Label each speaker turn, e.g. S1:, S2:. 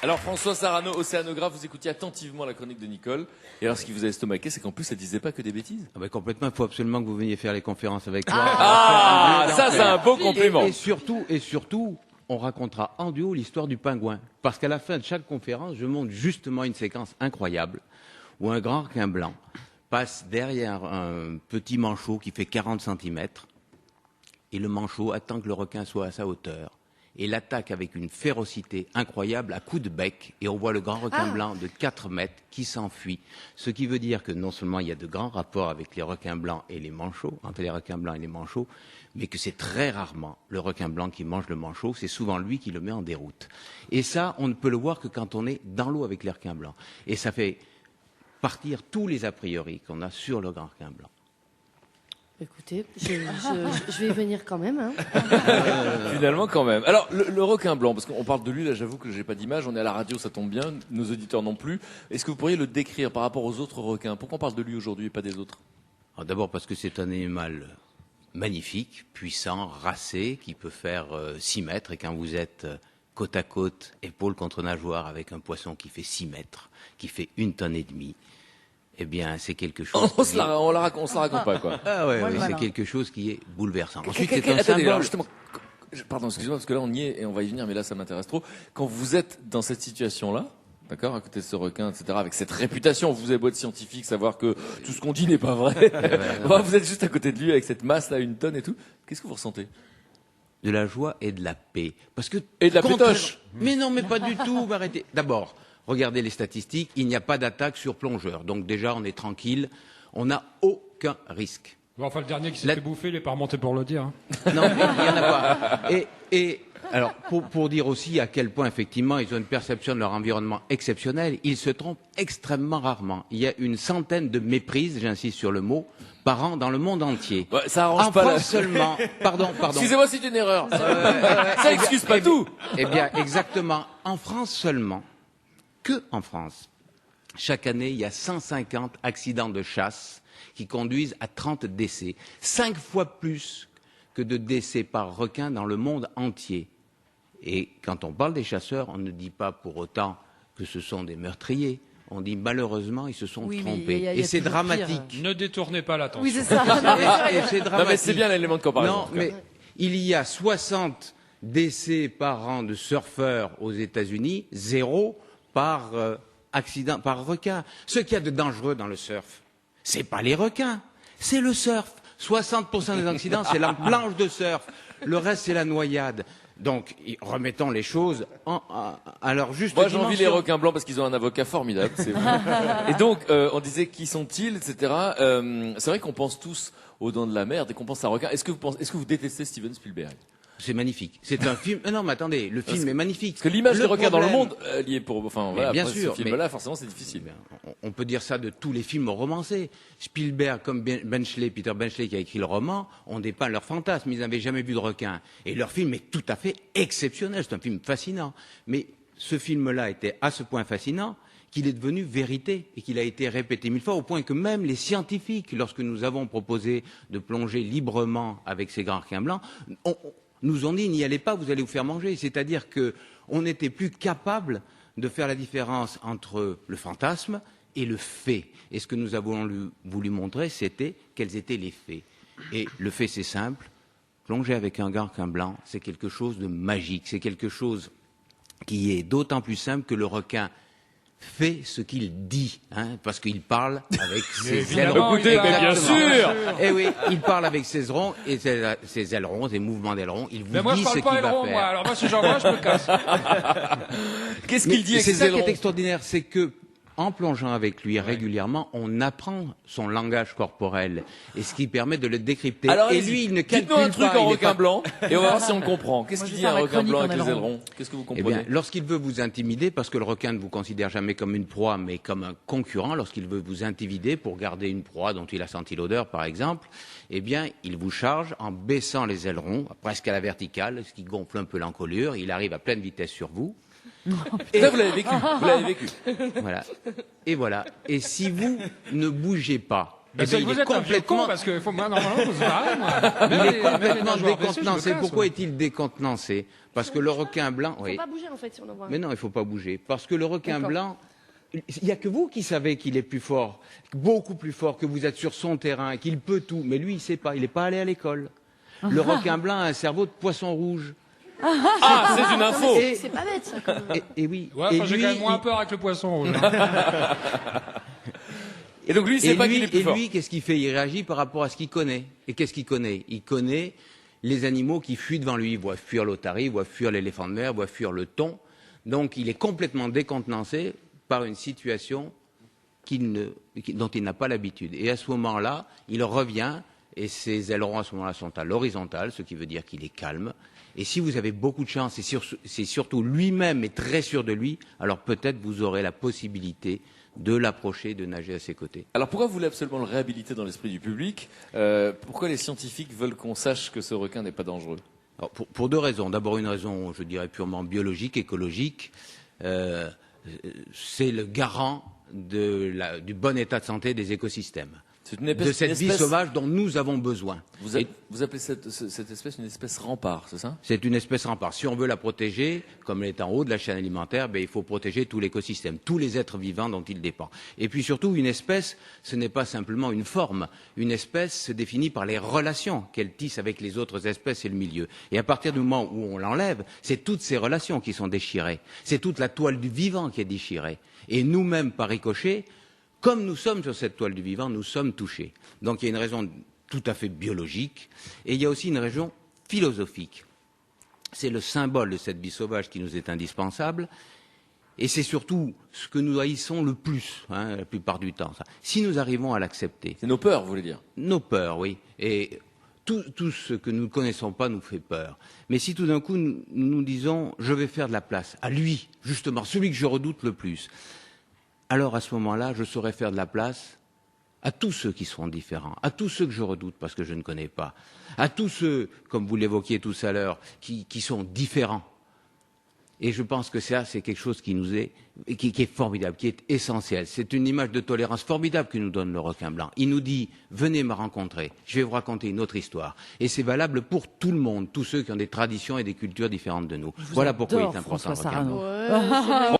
S1: Alors François Sarano, océanographe, vous écoutiez attentivement la chronique de Nicole. Et alors ce qui vous a estomaqué, c'est qu'en plus, elle disait pas que des bêtises.
S2: Ah bah complètement, il faut absolument que vous veniez faire les conférences avec moi.
S1: Ça c'est un beau compliment.
S2: Et surtout, on racontera en duo l'histoire du pingouin. Parce qu'à la fin de chaque conférence, je montre justement une séquence incroyable où un grand requin blanc passe derrière un petit manchot qui fait 40 centimètres et le manchot attend que le requin soit à sa hauteur et l'attaque avec une férocité incroyable à coups de bec et on voit le grand requin blanc de 4 mètres qui s'enfuit. Ce qui veut dire que non seulement il y a de grands rapports avec les requins blancs et les manchots, entre les requins blancs et les manchots, mais que c'est très rarement le requin blanc qui mange le manchot, c'est souvent lui qui le met en déroute. Et ça, on ne peut le voir que quand on est dans l'eau avec les requins blancs. Et ça fait partir tous les a priori qu'on a sur le grand requin blanc.
S3: Écoutez, je vais y venir quand même. Hein.
S1: Finalement, quand même. Alors, le requin blanc, parce qu'on parle de lui, là, j'avoue que j'ai pas d'image. On est à la radio, ça tombe bien. Nos auditeurs non plus. Est-ce que vous pourriez le décrire par rapport aux autres requins? Pourquoi on parle de lui aujourd'hui et pas des autres?
S2: D'abord parce que c'est un animal magnifique, puissant, racé, qui peut faire 6 mètres. Et quand vous êtes côte à côte, épaule contre nageoire, avec un poisson qui fait 6 mètres, qui fait 1,5 tonnes, eh bien, c'est quelque chose.
S1: On se la raconte pas, quoi.
S2: Ah ouais, c'est quelque chose qui est bouleversant. Ensuite, c'est un
S1: Attendez,
S2: symbole.
S1: alors justement, pardon, excusez-moi, parce que là on y est et on va y venir, mais là ça m'intéresse trop. Quand vous êtes dans cette situation-là, d'accord, à côté de ce requin, etc., avec cette réputation, vous avez beau être scientifique, savoir que tout ce qu'on dit n'est pas vrai. Vous êtes juste à côté de lui avec cette masse-là, 1 tonne et tout. Qu'est-ce que vous ressentez?
S2: De la joie et de la paix. Parce que
S1: et de la pétoche.
S2: Mais non, mais pas du tout. Arrêtez. D'abord, regardez les statistiques. Il n'y a pas d'attaque sur plongeurs. Donc déjà, on est tranquille. On n'a aucun risque.
S4: Bon, enfin, le dernier qui s'est fait bouffer, il n'est pas remonté pour le dire. Hein.
S2: Non, mais il n'y en a pas. Et alors, pour dire aussi à quel point, effectivement, ils ont une perception de leur environnement exceptionnelle, ils se trompent extrêmement rarement. Il y a une centaine de méprises, j'insiste sur le mot, par an dans le monde entier.
S1: Ouais, ça arrange
S2: en
S1: pas
S2: France seulement. Pardon.
S1: Excusez-moi, c'est une erreur. Ça excuse pas tout.
S2: Eh bien, exactement. En France seulement, que en France, chaque année, il y a 150 accidents de chasse qui conduisent à 30 décès. 5 fois plus que de décès par requin dans le monde entier. Et quand on parle des chasseurs, on ne dit pas pour autant que ce sont des meurtriers. On dit malheureusement, ils se sont trompés. Et c'est dramatique.
S4: Pire. Ne détournez pas l'attention.
S3: Oui, c'est ça.
S2: Et c'est dramatique.
S1: Non, mais c'est bien l'élément de comparaison.
S2: Non, mais il y a 60 décès par an de surfeurs aux États-Unis, 0 par accident, par requin. Ce qu'il y a de dangereux dans le surf, c'est pas les requins, c'est le surf. 60% des accidents, c'est la planche de surf. Le reste, c'est la noyade. Donc, remettons les choses à leur juste
S1: Moi,
S2: dimension.
S1: j'envie les requins blancs parce qu'ils ont un avocat formidable. C'est vrai. Et donc, on disait qui sont-ils, etc. C'est vrai qu'on pense tous aux Dents de la Mer dès qu'on pense à requins. Est-ce que vous détestez Steven Spielberg?
S2: C'est magnifique. C'est un film. Non, mais attendez, le film est magnifique.
S1: Parce que l'image des requins dans le monde, elle y est pour. Enfin, voilà.
S2: Bien
S1: après,
S2: sûr.
S1: Ce film-là, forcément, c'est difficile.
S2: On peut dire ça de tous les films romancés. Spielberg, comme Peter Benchley qui a écrit le roman, ont dépeint leur fantasme. Ils n'avaient jamais vu de requin. Et leur film est tout à fait exceptionnel. C'est un film fascinant. Mais ce film-là était à ce point fascinant qu'il est devenu vérité et qu'il a été répété 1000 fois, au point que même les scientifiques, lorsque nous avons proposé de plonger librement avec ces grands requins blancs, nous ont dit n'y allez pas, vous allez vous faire manger. C'est-à-dire qu'on n'était plus capable de faire la différence entre le fantasme et le fait. Et ce que nous avons voulu montrer, c'était quels étaient les faits. Et le fait, c'est simple. Plonger avec un requin blanc, c'est quelque chose de magique. C'est quelque chose qui est d'autant plus simple que le requin fait ce qu'il dit, parce qu'il parle avec ses ailerons.
S1: Écoutez, bien sûr.
S2: Et oui, il parle avec ses ailerons et ses ailerons, ses mouvements d'ailerons. Il vous
S4: mais moi,
S2: dit
S4: je parle
S2: ce
S4: pas
S2: qu'il va
S4: aileron,
S2: faire.
S4: moi. Alors moi, si j'en vois, je me casse.
S1: Qu'est-ce qu'il dit avec
S2: C'est
S1: ses
S2: ça qui
S1: ailerons?
S2: est extraordinaire, c'est que en plongeant avec lui régulièrement, on apprend son langage corporel et ce qui permet de le décrypter.
S1: Alors,
S2: et lui, il ne calcule
S1: dites-nous un truc
S2: pas.
S1: en
S2: il est
S1: requin
S2: pas-
S1: blanc et on va voir si on comprend. Qu'est-ce qu'il dit un requin blanc avec les ailerons? Qu'est-ce que vous
S2: Eh
S1: comprenez?
S2: bien, lorsqu'il veut vous intimider, parce que le requin ne vous considère jamais comme une proie, mais comme un concurrent, lorsqu'il veut vous intimider pour garder une proie dont il a senti l'odeur, par exemple, eh bien, il vous charge en baissant les ailerons, presque à la verticale, ce qui gonfle un peu l'encolure. Il arrive à pleine vitesse sur vous.
S1: Et ça, vous l'avez vécu. Vous l'avez vécu.
S2: Voilà. Et voilà. Et si vous ne bougez pas,
S4: Ben, c'est que vous êtes un vieux con parce que faut, moi, normalement, vous arrêtez, moi.
S2: Il est complètement
S4: Même les nageeurs
S2: décontenancé.
S4: blessés,
S2: Pourquoi
S4: je
S2: est-il décontenancé? Parce que le requin blanc...
S3: Faut pas bouger en fait si on en voit un.
S2: Mais non, il ne faut pas bouger. Parce que le requin
S3: D'accord.
S2: blanc, il n'y a que vous qui savez qu'il est plus fort, beaucoup plus fort, que vous êtes sur son terrain, qu'il peut tout. Mais lui, il ne sait pas. Il n'est pas allé à l'école. Le requin blanc a un cerveau de poisson rouge.
S1: Ah, c'est une info.
S2: Et-
S3: C'est pas bête ça quand même.
S2: Et oui.
S4: Ouais,
S2: Et
S4: enfin, j'ai
S2: lui,
S4: quand même moins
S2: il-
S4: peur avec le poisson rouge. Hein.
S1: Et donc lui, il sait pas qu'il est plus
S2: et
S1: fort.
S2: lui, qu'est-ce qu'il fait? Il réagit par rapport à ce qu'il connaît. Et qu'est-ce qu'il connaît? Il connaît les animaux qui fuient devant lui. Il voit fuir l'otarie, il voit fuir l'éléphant de mer, il voit fuir le thon. Donc il est complètement décontenancé par une situation dont il n'a pas l'habitude. Et à ce moment-là, il revient, et ses ailerons à ce moment-là sont à l'horizontale, ce qui veut dire qu'il est calme. Et si vous avez beaucoup de chance, et c'est surtout lui-même est très sûr de lui, alors peut-être vous aurez la possibilité de l'approcher, de nager à ses côtés.
S1: Alors pourquoi vous voulez absolument le réhabiliter dans l'esprit du public? Pourquoi les scientifiques veulent qu'on sache que ce requin n'est pas dangereux?
S2: Alors, pour deux raisons. D'abord, une raison, je dirais, purement biologique, écologique. C'est le garant du bon état de santé des écosystèmes.
S1: C'est une
S2: De cette vie sauvage dont nous avons besoin.
S1: Vous appelez cette espèce une espèce rempart, c'est ça?
S2: C'est une espèce rempart. Si on veut la protéger, comme elle est en haut de la chaîne alimentaire, ben, il faut protéger tout l'écosystème, tous les êtres vivants dont il dépend. Et puis surtout, une espèce, ce n'est pas simplement une forme. Une espèce se définit par les relations qu'elle tisse avec les autres espèces et le milieu. Et à partir du moment où on l'enlève, c'est toutes ces relations qui sont déchirées. C'est toute la toile du vivant qui est déchirée. Et nous-mêmes, par ricochet, comme nous sommes sur cette toile du vivant, nous sommes touchés. Donc il y a une raison tout à fait biologique, et il y a aussi une raison philosophique. C'est le symbole de cette vie sauvage qui nous est indispensable, et c'est surtout ce que nous haïssons le plus, la plupart du temps. Ça. Si nous arrivons à l'accepter.
S1: C'est nos peurs, vous voulez dire?
S2: Nos peurs, oui. Et tout ce que nous ne connaissons pas nous fait peur. Mais si tout d'un coup nous disons, je vais faire de la place à lui, justement, celui que je redoute le plus, alors à ce moment-là, je saurai faire de la place à tous ceux qui seront différents, à tous ceux que je redoute parce que je ne connais pas, à tous ceux, comme vous l'évoquiez tout à l'heure, qui sont différents. Et je pense que ça, c'est quelque chose qui est formidable, qui est essentiel. C'est une image de tolérance formidable que nous donne le requin blanc. Il nous dit, venez me rencontrer, je vais vous raconter une autre histoire. Et c'est valable pour tout le monde, tous ceux qui ont des traditions et des cultures différentes de nous. Voilà pourquoi il est important.
S5: François
S2: le requin blanc.
S5: Sarano.
S3: Ouais,